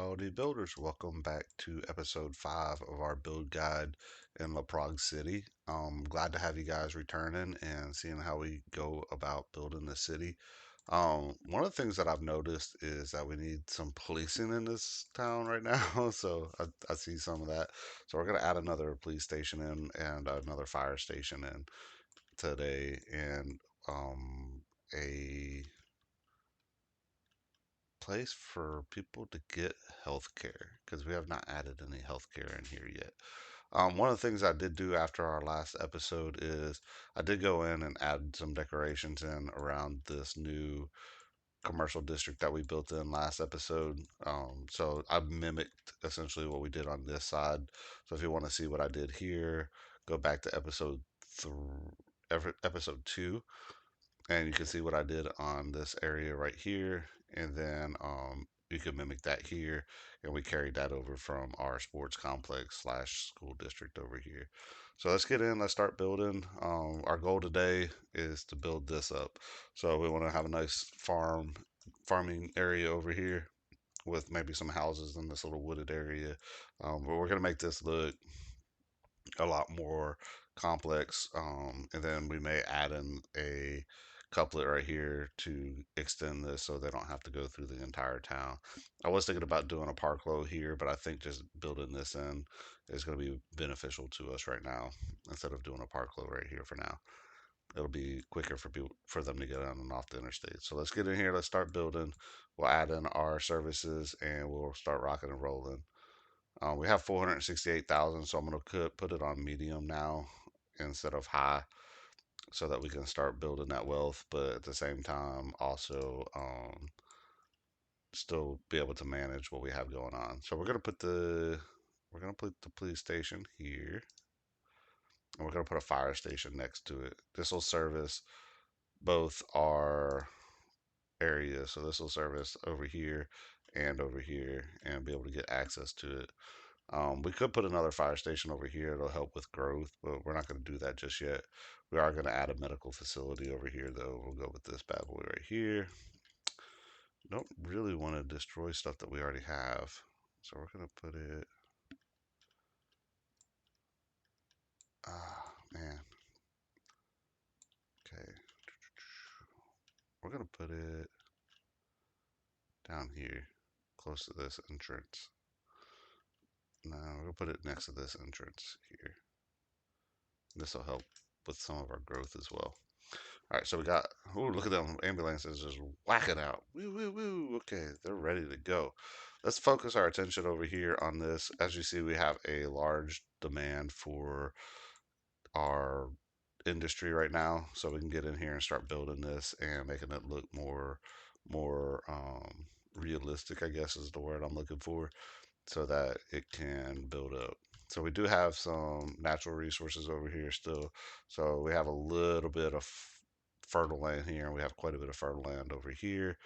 howdy builders. Welcome back to episode 5 of our build guide in LaPrague City. Glad to have you guys returning and seeing how we go about building the city. One of the things that I've noticed is that we need some policing in this town right now. So I see some of that. So we're going to add another police station in and another fire station in today and a place for people to get health care because we have not added any health care in here yet. One of the things I did do after our last episode is I did go in and add some decorations in around this new commercial district that we built in last episode. So I mimicked essentially what we did on this side. So if you want to see what I did here, go back to episode 2 and you can see what I did on this area right here. And then you can mimic that here. And we carried that over from our sports complex slash school district over here. So let's get in, let's start building. Our goal today is to build this up. So we want to have a nice farming area over here with maybe some houses in this little wooded area. But we're going to make this look a lot more complex. And then we may add in a couplet right here to extend this so they don't have to go through the entire town. I was thinking about doing a park low here, but I think just building this in is going to be beneficial to us right now instead of doing a park low right here for now. It'll be quicker for people for them to get on and off the interstate. So let's get in here. Let's start building. We'll add in our services and we'll start rocking and rolling. We have 468,000, so I'm going to put it on medium now instead of high so that we can start building that wealth, but at the same time, also still be able to manage what we have going on. So we're going to put the police station here and we're going to put a fire station next to it. This will service both our areas. So this will service over here and be able to get access to it. We could put another fire station over here. It'll help with growth, but we're not going to do that just yet. We are going to add a medical facility over here, though. We'll go with this bad boy right here. Don't really want to destroy stuff that we already have. So we're going to put it. Ah, man. Okay. We're going to put it down here, close to this entrance. No, we're going to put it next to this entrance here. This will help with some of our growth as well. All right, so we got, oh, look at them ambulances just whacking out. Woo, woo, woo. Okay, they're ready to go. Let's focus our attention over here on this. As you see, we have a large demand for our industry right now, so we can get in here and start building this and making it look more realistic, I guess is the word I'm looking for, so that it can build up. So we do have some natural resources over here still. So we have a little bit of fertile land here, and we have quite a bit of fertile land over here.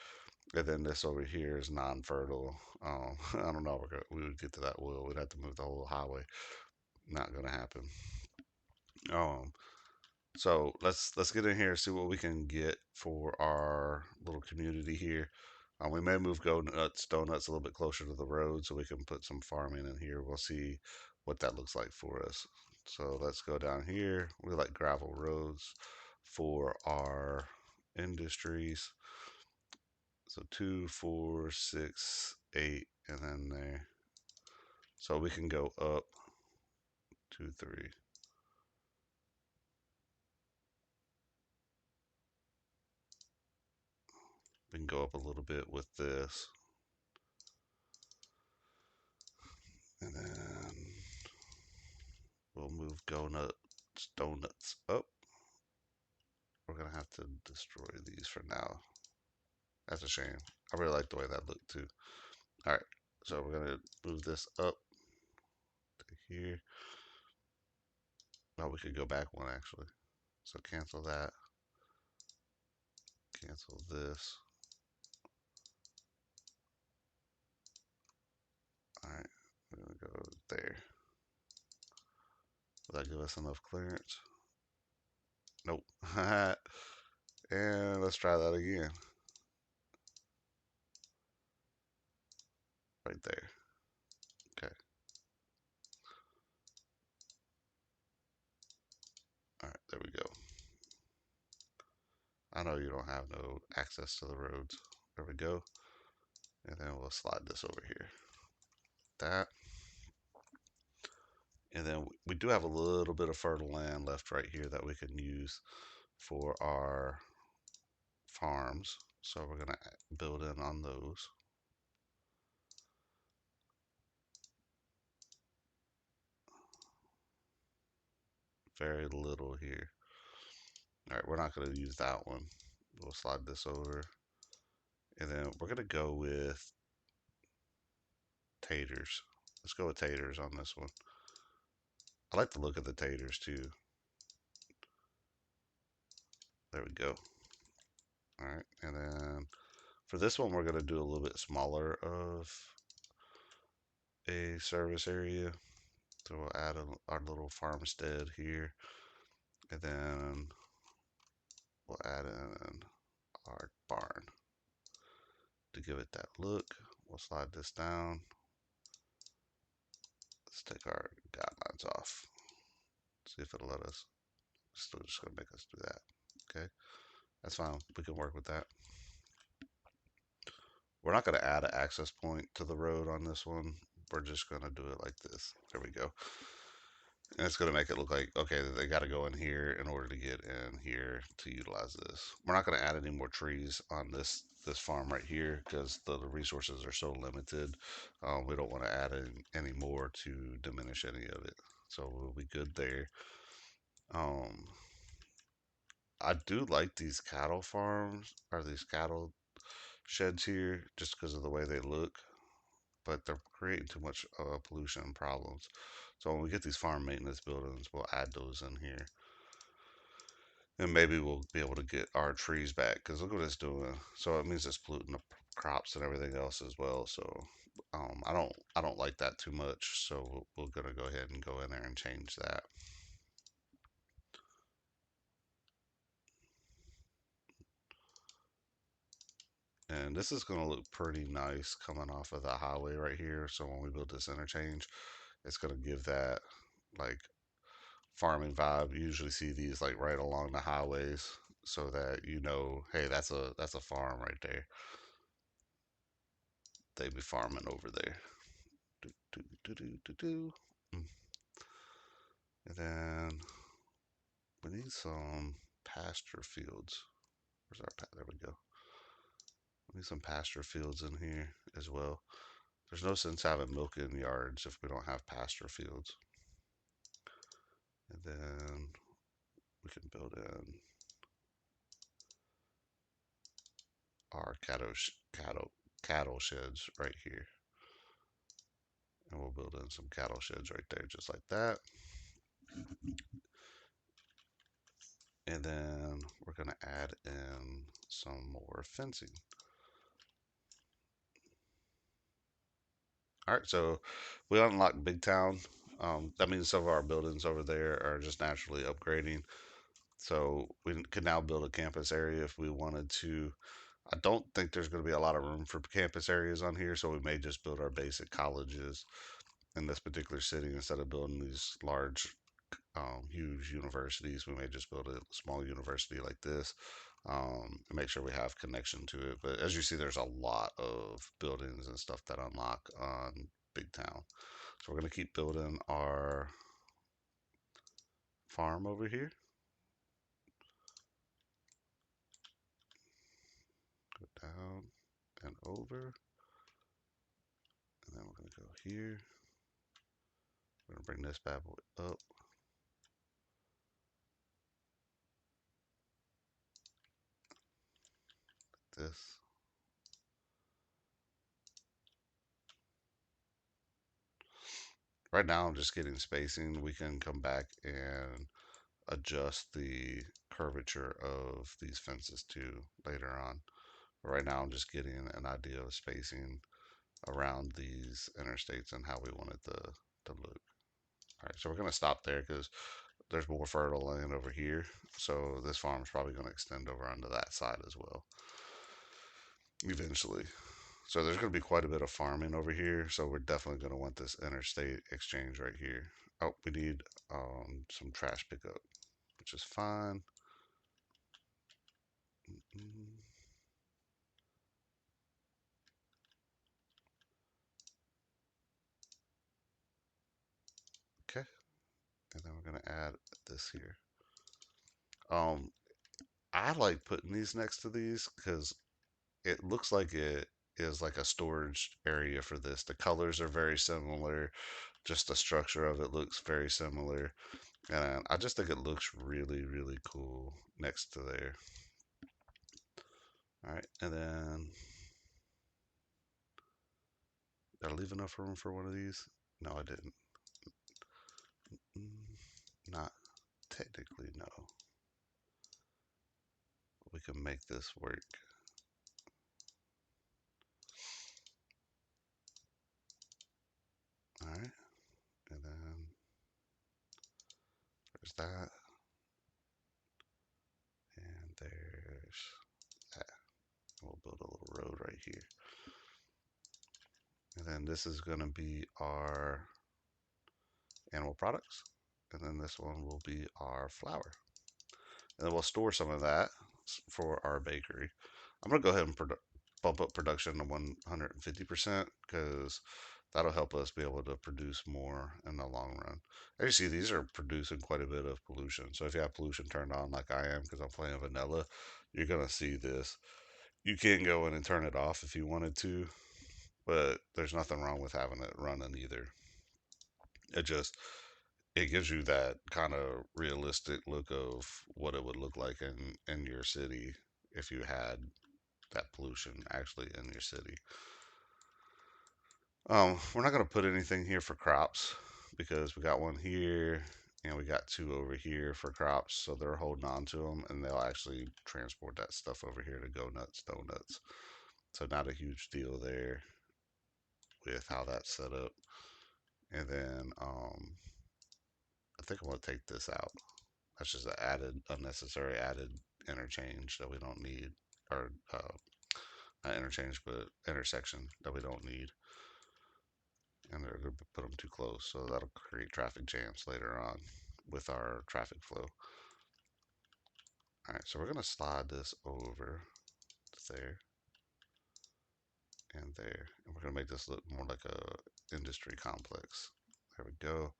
And then this over here is non-fertile. I don't know. We would get to that oil. We'd have to move the whole highway. Not gonna happen. Um, so let's get in here and see what we can get for our little community here. We may move donuts a little bit closer to the road so we can put some farming in here. We'll see what that looks like for us. So let's go down here. We like gravel roads for our industries. So 2, 4, 6, 8, and then there. So we can go up 2, 3. We can go up a little bit with this. And then we'll move donuts up. We're gonna have to destroy these for now. That's a shame. I really like the way that looked too. All right, so we're gonna move this up to here. Oh, we could go back one actually. So cancel that. Cancel this. All right, we're gonna go there. Will that give us enough clearance? Nope. And let's try that again. right there. Okay. All right. There we go. I know you don't have no access to the roads. There we go. And then we'll slide this over here. That. And then we do have a little bit of fertile land left right here that we can use for our farms. So we're going to build in on those. Very little here. All right, we're not going to use that one. We'll slide this over. And then we're going to go with taters. Let's go with taters on this one. I like the look of the taters too. There we go. All right, and then for this one, we're going to do a little bit smaller of a service area. So we'll add our little farmstead here, and then we'll add in our barn to give it that look. We'll slide this down. Let's take our guidelines off. See if it'll let us. Still just gonna make us do that. Okay, that's fine. We can work with that. We're not gonna add an access point to the road on this one. We're just gonna do it like this. There we go. And it's going to make it look like, okay, they got to go in here in order to get in here to utilize this. We're not going to add any more trees on this farm right here because the resources are so limited. We don't want to add any more to diminish any of it. So we'll be good there. Um, I do like these cattle farms or these cattle sheds here just because of the way they look, but they're creating too much pollution problems. So when we get these farm maintenance buildings, we'll add those in here. And maybe we'll be able to get our trees back because look what it's doing. So it means it's polluting the crops and everything else as well. So I don't like that too much. So we're gonna go ahead and go in there and change that. And this is gonna look pretty nice coming off of the highway right here. So when we build this interchange, it's gonna give that like farming vibe. You usually see these like right along the highways so that you know, hey, that's a farm right there. They be farming over there. Do, do, do, do, do, do. Mm. And then we need some pasture fields. Where's our There we go. We need some pasture fields in here as well. There's no sense having milk in yards if we don't have pasture fields. And then we can build in our cattle sheds right here. And we'll build in some cattle sheds right there, just like that. And then we're going to add in some more fencing. All right, so we unlocked Big Town. That means some of our buildings over there are just naturally upgrading. So we can now build a campus area if we wanted to. I don't think there's going to be a lot of room for campus areas on here, so we may just build our basic colleges in this particular city instead of building these large, huge universities. We may just build a small university like this and make sure we have connection to it. But as you see, there's a lot of buildings and stuff that unlock on Big Town. So we're going to keep building our farm over here. Go down and over. And then we're going to go here. We're going to bring this bad boy up. This. Right now I'm just getting spacing. We can come back and adjust the curvature of these fences too later on. But right now I'm just getting an idea of spacing around these interstates and how we want it to look. All right, so we're going to stop there because there's more fertile land over here. So this farm is probably going to extend over onto that side as well eventually. So there's going to be quite a bit of farming over here. So we're definitely going to want this interstate exchange right here. Oh, we need some trash pickup, which is fine. Mm, okay, and then we're going to add this here. Um, I like putting these next to these because it looks like it is like a storage area for this. The colors are very similar. Just the structure of it looks very similar. And I just think it looks really, really cool next to there. All right, and then did I leave enough room for one of these? No, I didn't. Mm, not technically, no. We can make this work. All right, and then there's that, and there's that. We'll build a little road right here. And then this is going to be our animal products. And then this one will be our flour. And then we'll store some of that for our bakery. I'm going to go ahead and bump up production to 150% because that'll help us be able to produce more in the long run. As you see, these are producing quite a bit of pollution. So if you have pollution turned on like I am because I'm playing vanilla, you're going to see this. You can't go in and turn it off if you wanted to, but there's nothing wrong with having it running either. It just it gives you that kind of realistic look of what it would look like in your city if you had that pollution actually in your city. We're not going to put anything here for crops because we got one here and we got two over here for crops, so they're holding on to them and they'll actually transport that stuff over here to Go Nuts Donuts. So not a huge deal there with how that's set up. And then I think I'm going to take this out. That's just an added, unnecessary added interchange that we don't need, or not interchange, but intersection that we don't need. And they're going to put them too close, so that'll create traffic jams later on with our traffic flow. All right, so we're going to slide this over there and there, and we're going to make this look more like a industry complex. There we go.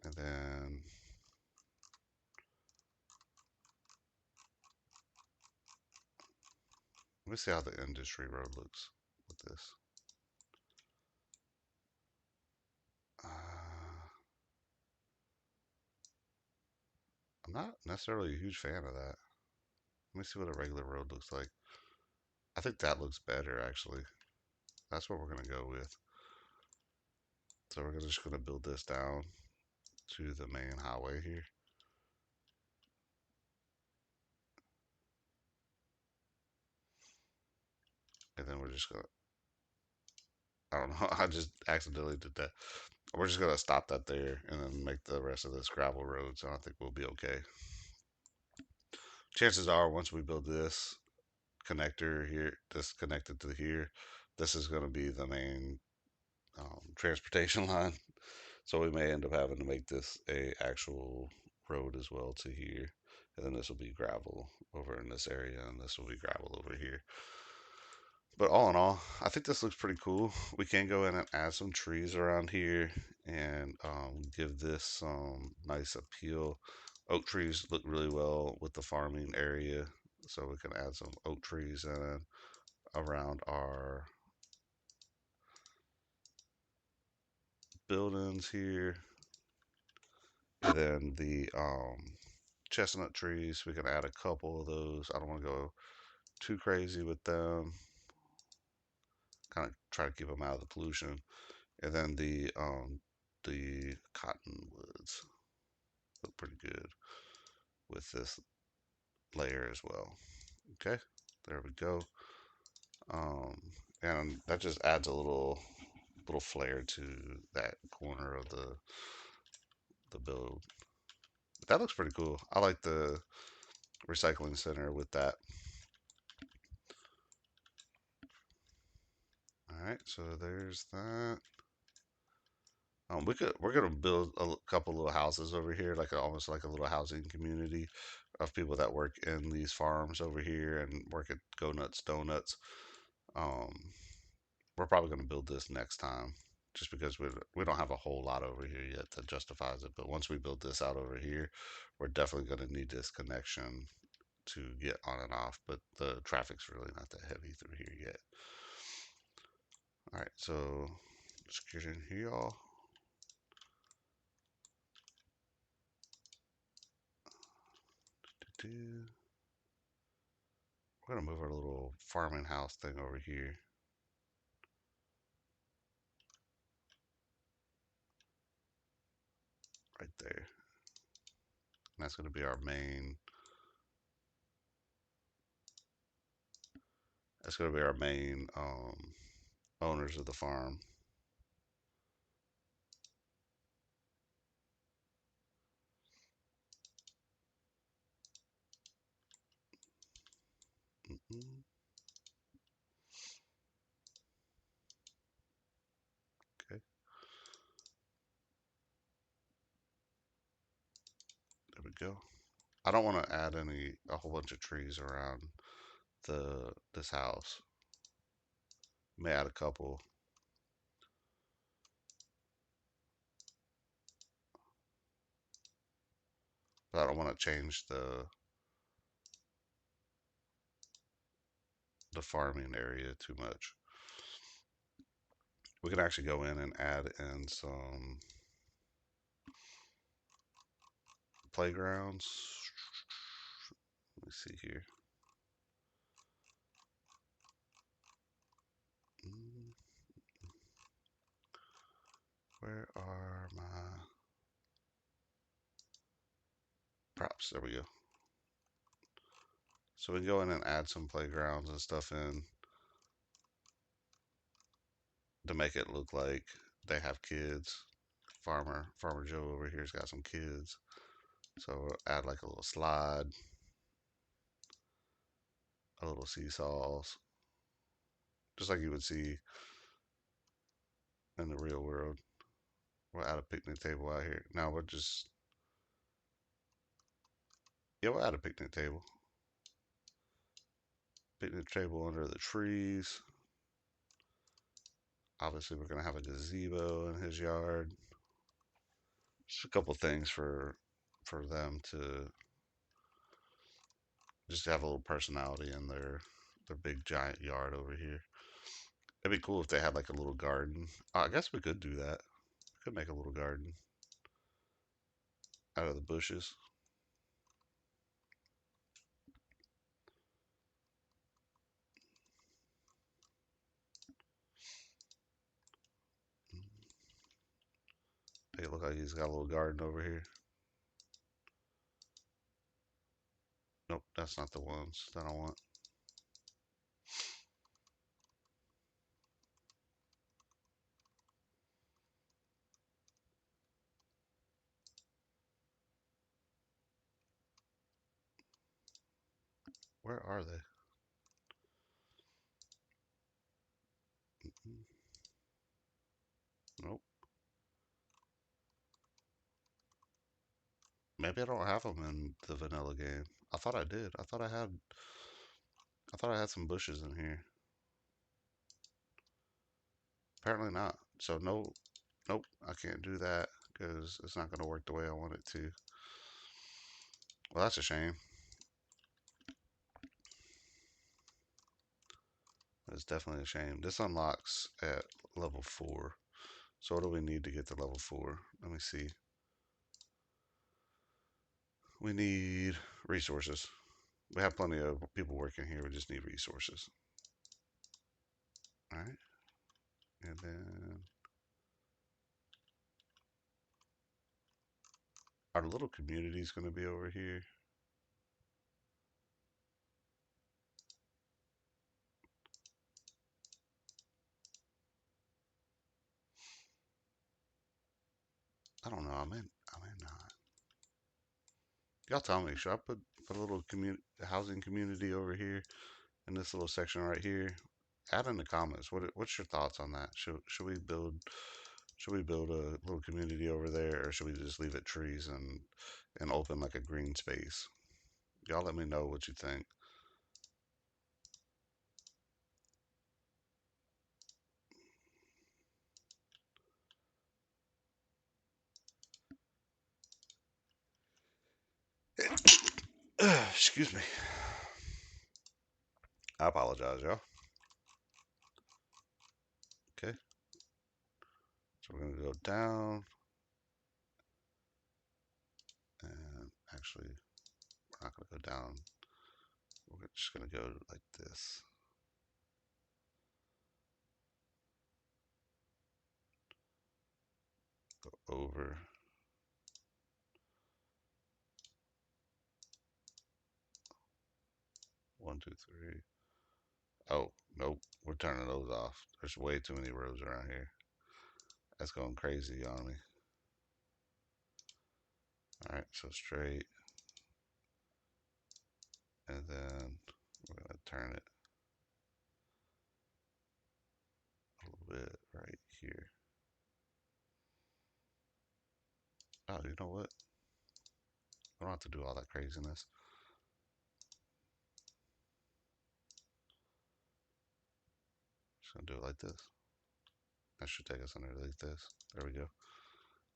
And then let me see how the industry road looks with this. I'm not necessarily a huge fan of that. Let me see what a regular road looks like. I think that looks better actually. That's what we're gonna go with. So we're just gonna build this down to the main highway here. And then we're just gonna, I don't know, I just accidentally did that. We're just gonna stop that there and then make the rest of this gravel road. So I think we'll be okay. Chances are once we build this connector here, this connected to here, this is gonna be the main transportation line. So we may end up having to make this a actual road as well to here. And then this will be gravel over in this area, and this will be gravel over here. But all in all, I think this looks pretty cool. We can go in and add some trees around here and give this some nice appeal. Oak trees look really well with the farming area, so we can add some oak trees in around our buildings here. And then the chestnut trees, we can add a couple of those. I don't want to go too crazy with them. Kind of try to keep them out of the pollution. And then the cottonwoods look pretty good with this layer as well. Okay, there we go. Um, and that just adds a little flair to that corner of the build. That looks pretty cool. I like the recycling center with that. All right, so there's that. We're gonna build a couple little houses over here, like almost like a little housing community of people that work in these farms over here and work at Go Nuts Donuts. Um, we're probably gonna build this next time, just because we don't have a whole lot over here yet that justifies it. But once we build this out over here, we're definitely gonna need this connection to get on and off. But the traffic's really not that heavy through here yet. All right, so let's get in here, y'all. We're gonna move our little farming house thing over here, right there. And that's gonna be our main. That's gonna be our main owners of the farm. Mm-mm. Okay, there we go. I don't want to add a whole bunch of trees around this house. May add a couple, but I don't want to change the farming area too much. We can actually go in and add in some playgrounds. Let me see here. Mm, Where are my props? There we go. So we can go in and add some playgrounds and stuff in to make it look like they have kids. Farmer Joe over here's got some kids. So we'll add like a little slide, a little seesaws, just like you would see in the real world. We'll add a picnic table out here. Now we're just yeah, we'll add a picnic table. Picnic table under the trees. Obviously, we're gonna have a gazebo in his yard. Just a couple things for them to just have a little personality in their big giant yard over here. It'd be cool if they had like a little garden. I guess we could do that. We could make a little garden out of the bushes. Make it look like he's got a little garden over here. Nope, that's not the ones that I want. Where are they? Nope. Maybe I don't have them in the vanilla game. I thought I did. I thought I had some bushes in here. Apparently not. So no, nope. I can't do that because it's not going to work the way I want it to. Well, that's a shame. It's definitely a shame. This unlocks at level 4. So what do we need to get to level 4? Let me see. We need resources. We have plenty of people working here. We just need resources. All right. And then our little community is going to be over here. I don't know. I may not. Y'all tell me. Should I put a little housing community over here in this little section right here? Add in the comments. What's your thoughts on that? Should we build a little community over there, or should we just leave it trees and open like a green space? Y'all let me know what you think. Excuse me. I apologize, y'all. Okay, so we're gonna go down, and actually, we're not gonna go down. We're just gonna go like this. Go over. One, two, three. Oh, nope. We're turning those off. There's way too many rows around here. That's going crazy on me. All right, so straight, and then we're gonna turn it a little bit right here. Oh, you know what? We don't have to do all that craziness. Just gonna do it like this. That should take us underneath this. There we go.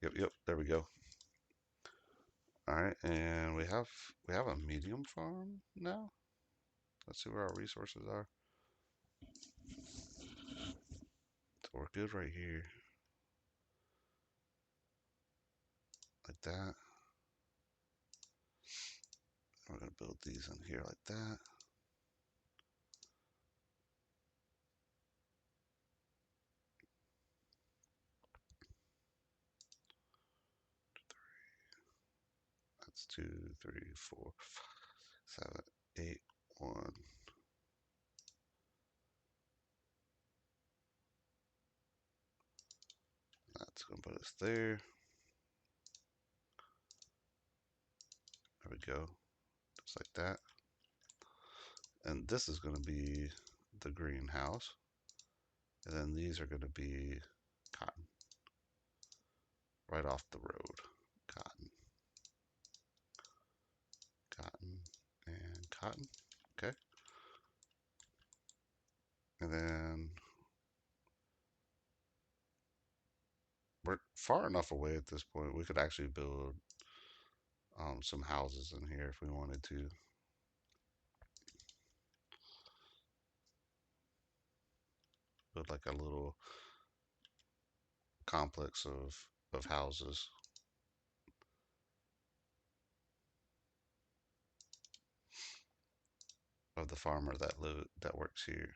Yep, yep. There we go. All right, and we have a medium farm now. Let's see where our resources are. So we're good right here, like that. We're gonna build these in here like that. That's 2, 3, 4, 5, 7, 8, 1. That's gonna put us there. There we go, just like that. And this is gonna be the greenhouse, and then these are gonna be cotton, right off the road. Cotton, cotton, and cotton. Okay, and then we're far enough away at this point. We could actually build some houses in here if we wanted to. Build like a little complex of houses of the farmer that works here.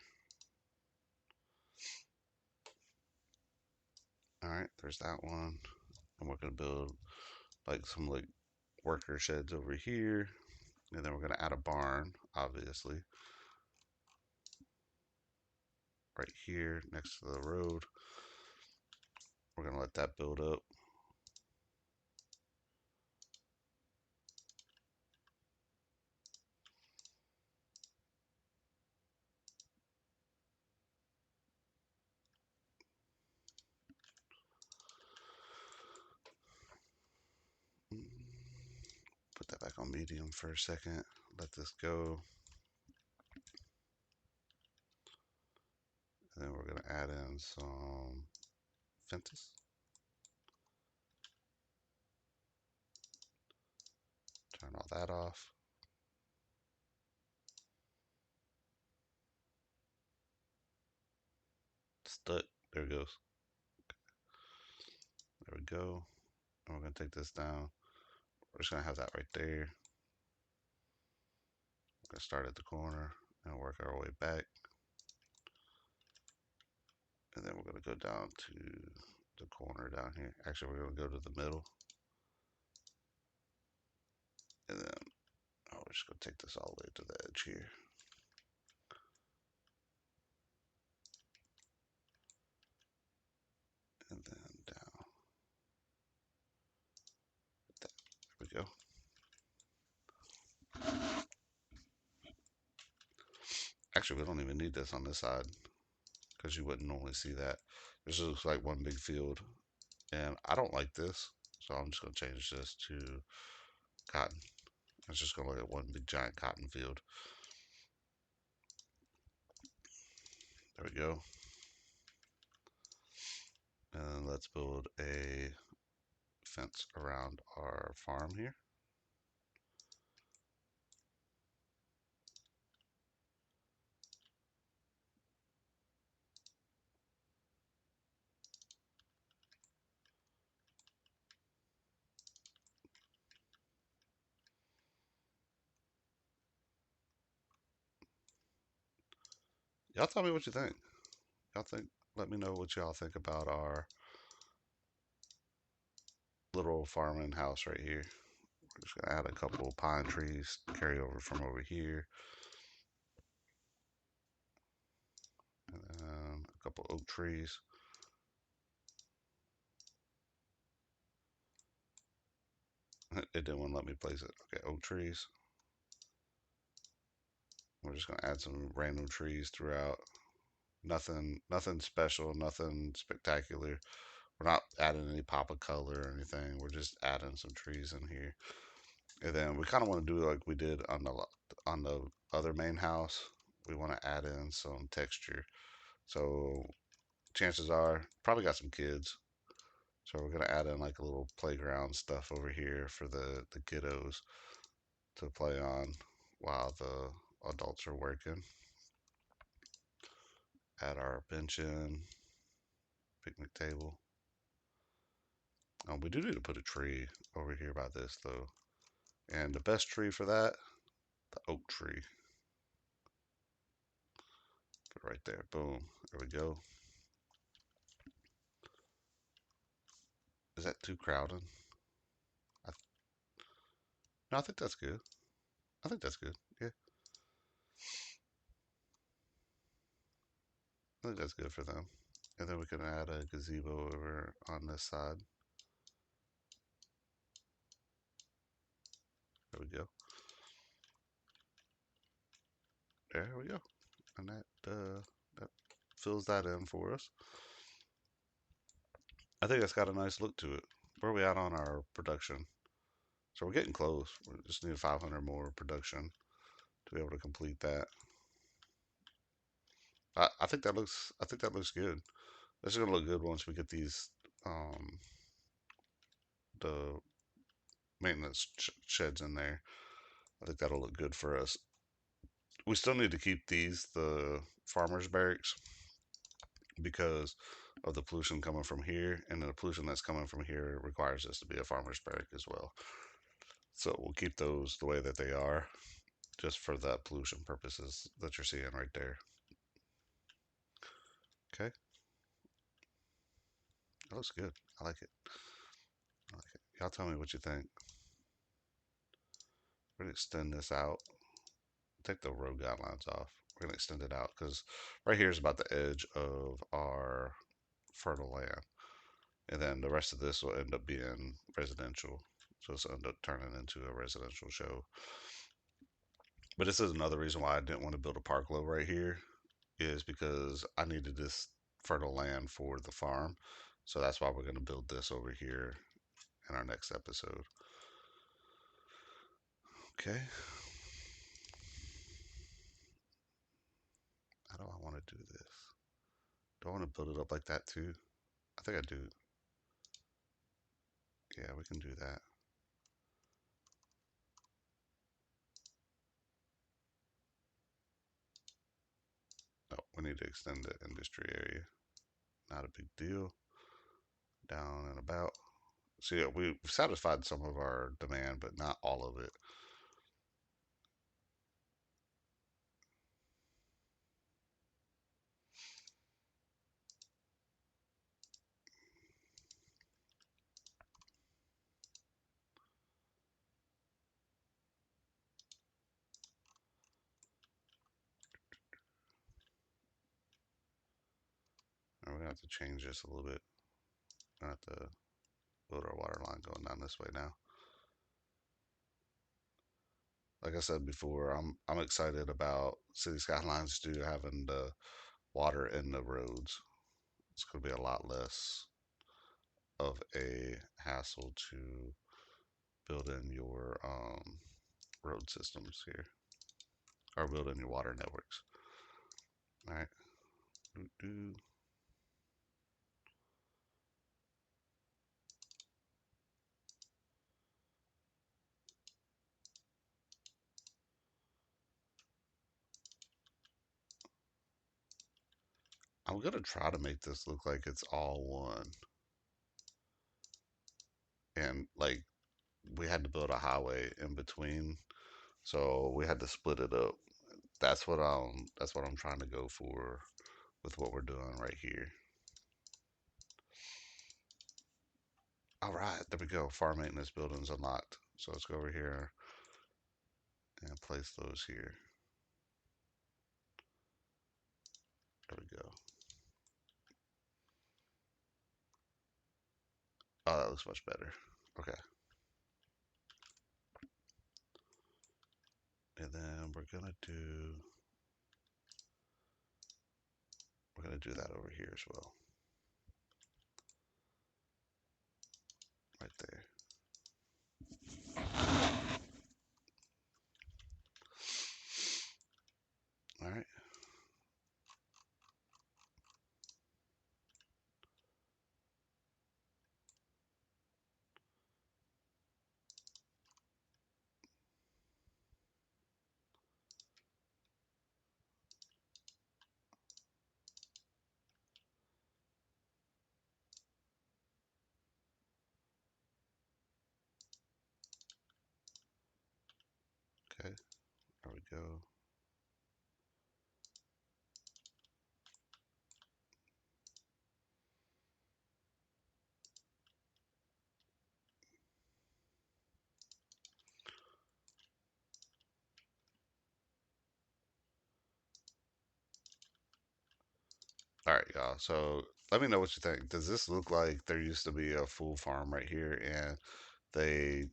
All right, there's that one, and we're gonna build like some like worker sheds over here, and then we're gonna add a barn, obviously, right here next to the road. We're gonna let that build up. Put that back on medium for a second. Let this go. And then we're gonna add in some fences. Turn all that off. Stuck. There it goes. There we go. And we're gonna take this down. We're just gonna have that right there. We're gonna start at the corner and work our way back. And then we're gonna go down to the corner down here. Actually, we're gonna go to the middle. And then, oh, we're just gonna take this all the way to the edge here. And then down. There we go. Actually, we don't even need this on this side. because you wouldn't normally see that. This looks like one big field, and I don't like this, so I'm just gonna change this to cotton. It's just gonna look like one big giant cotton field. There we go. And let's build a fence around our farm here. Y'all tell me what you think. Y'all think, let me know what y'all think about our little farming house right here. We're just gonna add a couple pine trees, carry over from over here, and then a couple oak trees. It didn't want to let me place it. Okay, oak trees. We're just gonna add some random trees throughout. Nothing special, nothing spectacular. We're not adding any pop of color or anything. We're just adding some trees in here. And then we kind of want to do like we did on the other main house. We want to add in some texture. So chances are probably got some kids. So we're gonna add in like a little playground stuff over here for the kiddos to play on while the adults are working. Add our bench in, picnic table. We do need to put a tree over here by this though. And the best tree for that, the oak tree. Put it right there. Boom. There we go. Is that too crowded? I, no, I think that's good. I think that's good. Yeah, I think that's good for them. And then we can add a gazebo over on this side. There we go. There we go. And that fills that in for us. I think it's got a nice look to it. Where are we at on our production? So we're getting close. We just need 500 more production to be able to complete that. I think that looks. I think that looks good. This is gonna look good once we get these the maintenance sheds in there. I think that'll look good for us. We still need to keep these the farmers barracks because of the pollution coming from here, and the pollution that's coming from here requires us to be a farmers barrack as well. So we'll keep those the way that they are, just for the pollution purposes that you're seeing right there. Okay, that looks good. I like it. I like it. Y'all tell me what you think. We're gonna extend this out. Take the road guidelines off. We're gonna extend it out because right here is about the edge of our fertile land, and then the rest of this will end up being residential. So it's end up turning into a residential show. But this is another reason why I didn't want to build a park low right here, is because I needed this fertile land for the farm. So that's why we're going to build this over here in our next episode. Okay. How do I want to do this? Do I want to build it up like that too? I think I do. Yeah, we can do that. No, we need to extend the industry area. Not a big deal. Down and about. So yeah, we've satisfied some of our demand, but not all of it. And we're gonna have to change this a little bit. We're gonna have to build our water line going down this way now. Like I said before, I'm excited about City Skylines 2 having the water in the roads. It's going to be a lot less of a hassle to build in your road systems here, or build in your water networks. All right. Doo-doo. I'm gonna try to make this look like it's all one, and like we had to build a highway in between, so we had to split it up. That's what I'm trying to go for with what we're doing right here. All right, there we go. Farm maintenance buildings unlocked. So let's go over here and place those here. There we go. Oh, that looks much better. Okay, and then we're gonna do that over here as well, right there. All right. Okay, there we go. All right, y'all. So let me know what you think. Does this look like there used to be a full farm right here and they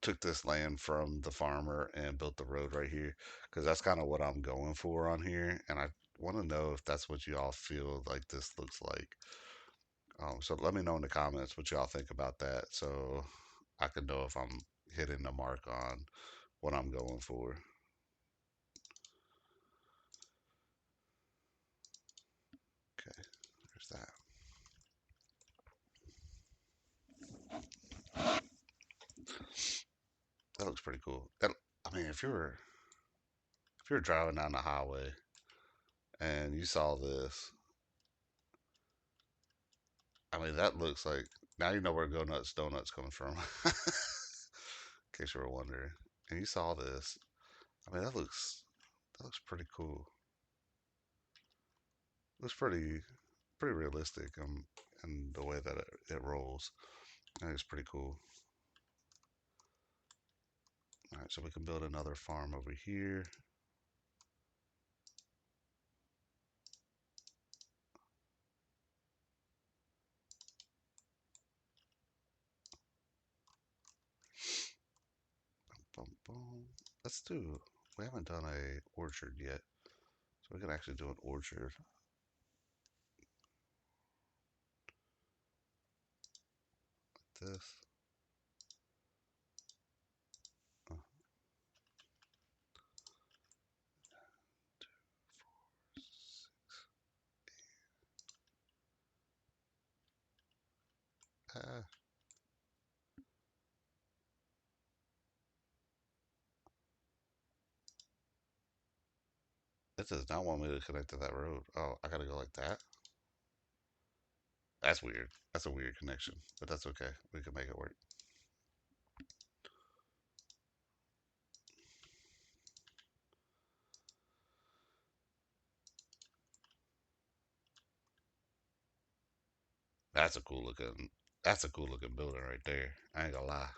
took this land from the farmer and built the road right here? Because that's kind of what I'm going for on here. And I want to know if that's what you all feel like this looks like. So let me know in the comments what y'all think about that so I can know if I'm hitting the mark on what I'm going for. Okay, there's that. That looks pretty cool. I mean, if you're driving down the highway and you saw this, I mean, that looks like now you know where Go Nuts Donuts comes from, in case you were wondering. And you saw this. I mean, that looks pretty cool. Looks pretty realistic in the way that it rolls. I think it's pretty cool. All right, so we can build another farm over here. Boom, boom. Let's do. We haven't done a orchard yet, so we can actually do an orchard like this. Uh, ah, it does not want me to connect to that road. Oh, I gotta go like that. That's weird. That's a weird connection, but that's okay. We can make it work. That's a cool looking. That's a cool looking building right there. I ain't gonna lie.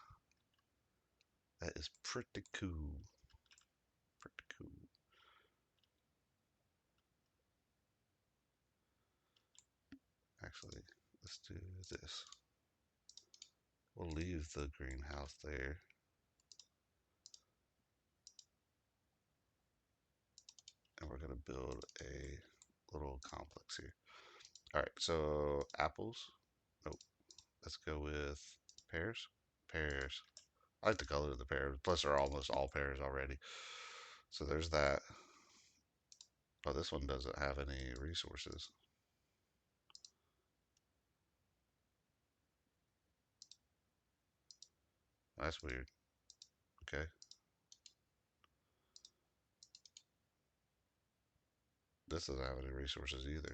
That is pretty cool. Pretty cool. Actually, let's do this. We'll leave the greenhouse there, and we're gonna build a little complex here. All right, so apples. Nope. Let's go with pears. Pears. I like the color of the pears. Plus, they're almost all pears already. So there's that. Oh, this one doesn't have any resources. That's weird. Okay. This doesn't have any resources either.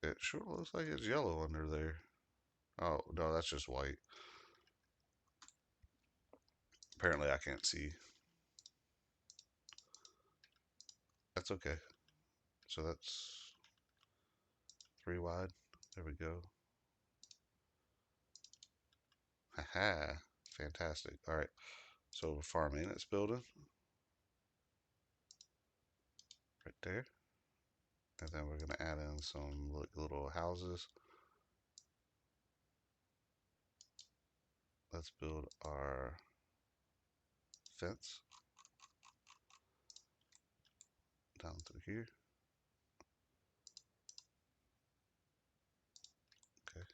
It sure looks like it's yellow under there. Oh, no, that's just white. Apparently, I can't see. That's okay. So that's 3 wide. There we go. Haha. Fantastic. All right. So farm maintenance building right there. And then we're going to add in some little houses. Let's build our fence down through here. Okay.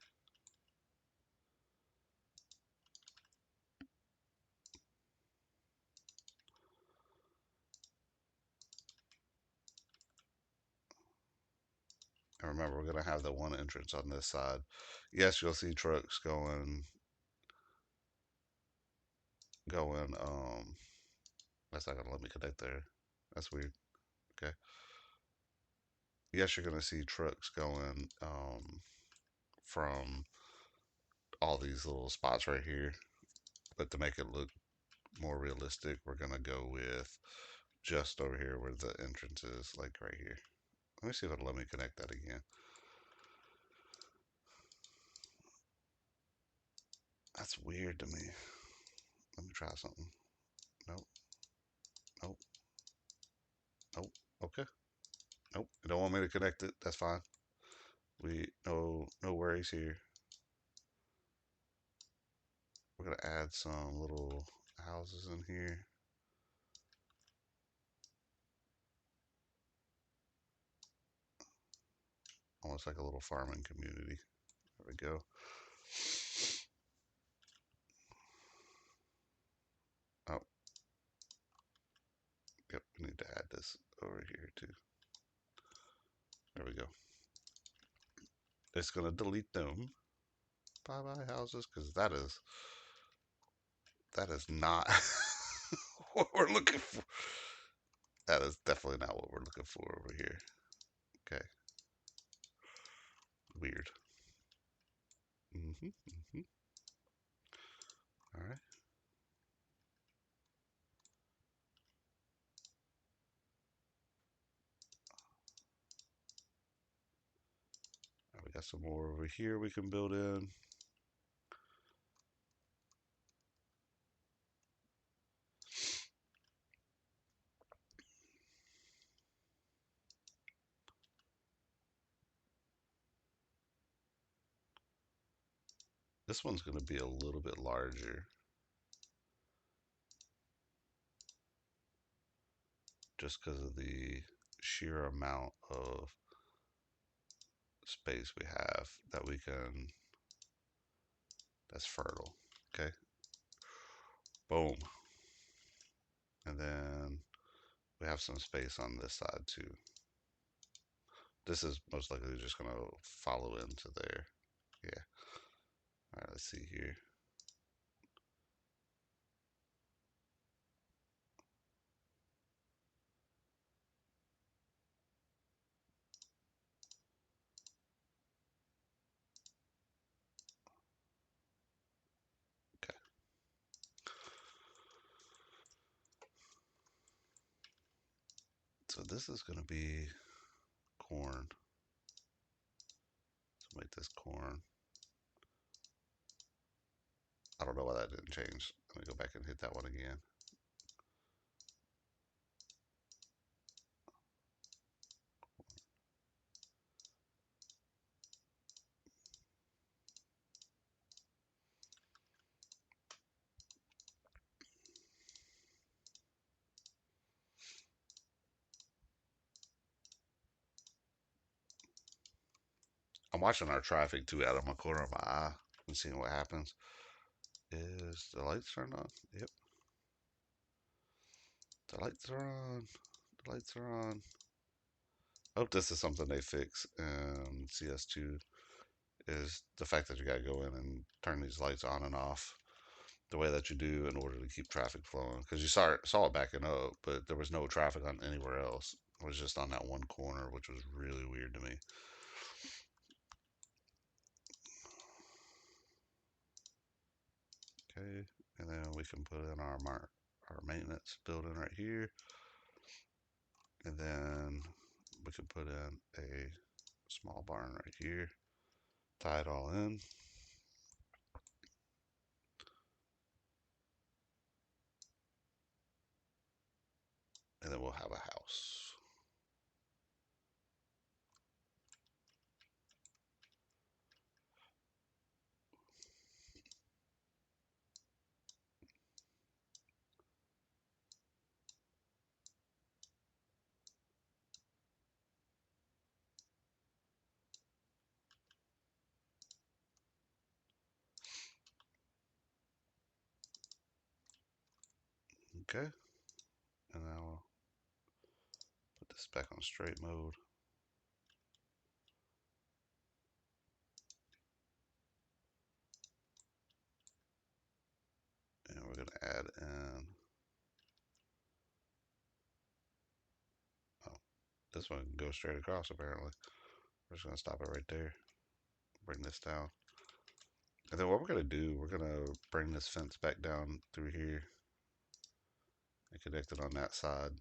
And remember, we're going to have the one entrance on this side. Yes, you'll see trucks going. That's not going to let me connect there. That's weird. Okay. Yes, you're going to see trucks going from all these little spots right here. But to make it look more realistic, we're going to go with just over here where the entrance is, like right here. Let me see if it'll let me connect that again. That's weird to me. Let me try something. Nope. Nope. Nope. Okay. Nope. You don't want me to connect it. That's fine. We no worries here. We're gonna add some little houses in here. Almost like a little farming community. There we go. Oh, yep. We need to add this over here too. There we go. It's gonna delete them. Bye bye houses, because that is not what we're looking for. That is definitely not what we're looking for over here. Okay. Weird. Mm-hmm. All right. We got some more over here we can build in. This one's going to be a little bit larger just because of the sheer amount of space we have that's fertile. Okay. Boom. And then we have some space on this side too. This is most likely just going to follow into there. Yeah. All right, let's see here. Okay. So this is going to be corn. So make this corn. I don't know why that didn't change. Let me go back and hit that one again. I'm watching our traffic too out of my corner of my eye and seeing what happens. Is the lights turned on? Yep, the lights are on. The lights are on. I hope this is something they fix in CS2 is the fact that you gotta go in and turn these lights on and off the way that you do in order to keep traffic flowing. Because you saw it backing up, but there was no traffic on anywhere else. It was just on that one corner, which was really weird to me. Okay, and then we can put in our maintenance building right here, and then we can put in a small barn right here, tie it all in, and then we'll have a house. Okay, and now we'll put this back on straight mode, and we're gonna add in. Oh, this one can go straight across apparently. We're just gonna stop it right there. Bring this down. And then what we're gonna do, we're gonna bring this fence back down through here and connect it on that side.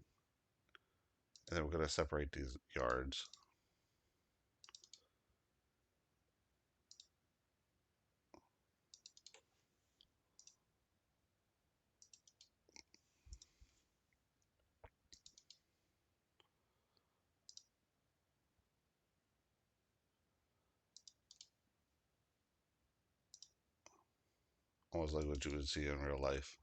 And then we're gonna separate these yards. Almost like what you would see in real life.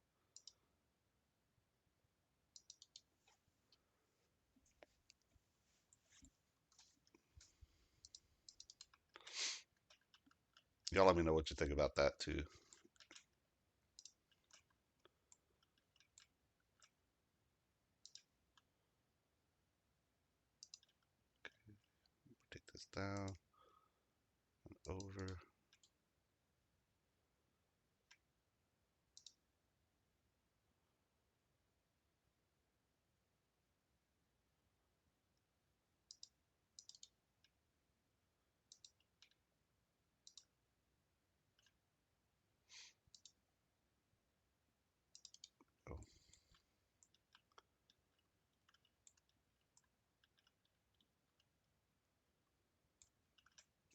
Y'all let me know what you think about that too. Take this down and over. Oh,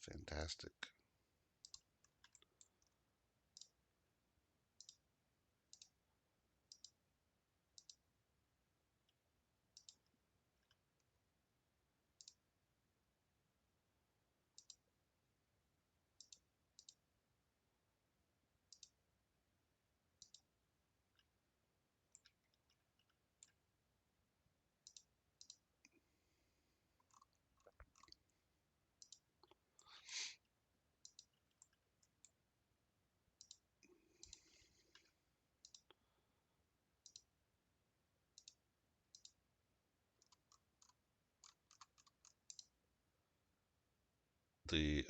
fantastic. The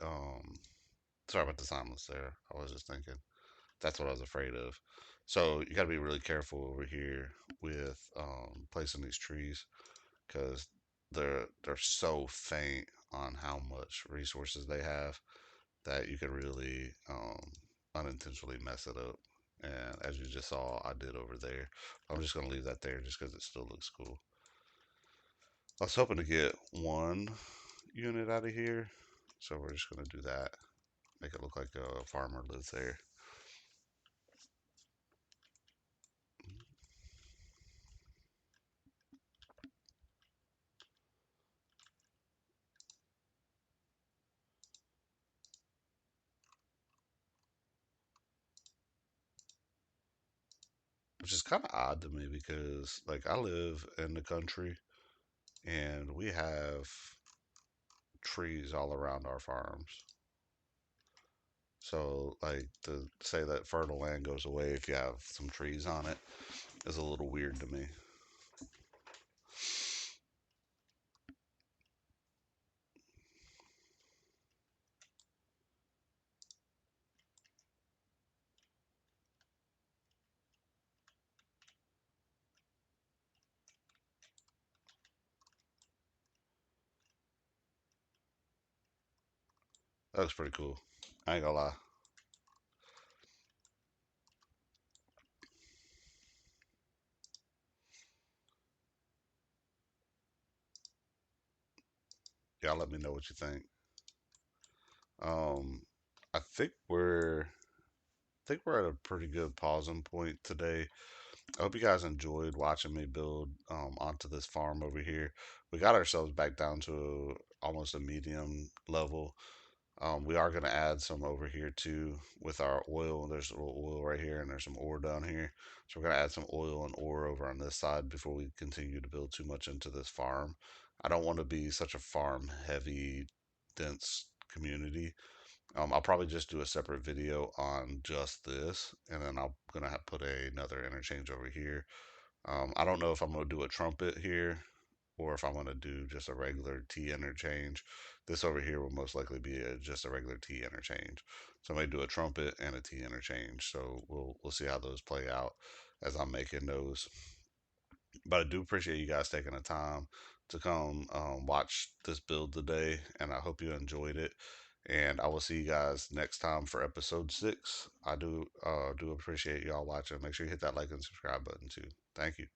sorry about the silence there. I was just thinking. That's what I was afraid of. So you got to be really careful over here with placing these trees because they're so faint on how much resources they have that you could really unintentionally mess it up. And as you just saw, I did over there. I'm just gonna leave that there just because it still looks cool. I was hoping to get one unit out of here, so we're just gonna do that. Make it look like a farmer lives there. Which is kind of odd to me because, like, I live in the country and we have trees all around our farms. So, like, to say that fertile land goes away if you have some trees on it is a little weird to me. That looks pretty cool. I ain't gonna lie. Y'all let me know what you think. Um, I think we're at a pretty good pausing point today. I hope you guys enjoyed watching me build onto this farm over here. We got ourselves back down to almost a medium level. We are going to add some over here too with our oil. There's a little oil right here, and there's some ore down here. So we're going to add some oil and ore over on this side before we continue to build too much into this farm. I don't want to be such a farm heavy, dense community. I'll probably just do a separate video on just this, and then I'm gonna put another interchange over here. I don't know if I'm gonna do a trumpet here or if I'm gonna do just a regular T interchange. This over here will most likely be just a regular T interchange. So I may do a trumpet and a T interchange. So we'll see how those play out as I'm making those. But I do appreciate you guys taking the time to come watch this build today, and I hope you enjoyed it. And I will see you guys next time for episode 6. I do appreciate y'all watching. Make sure you hit that like and subscribe button too. Thank you.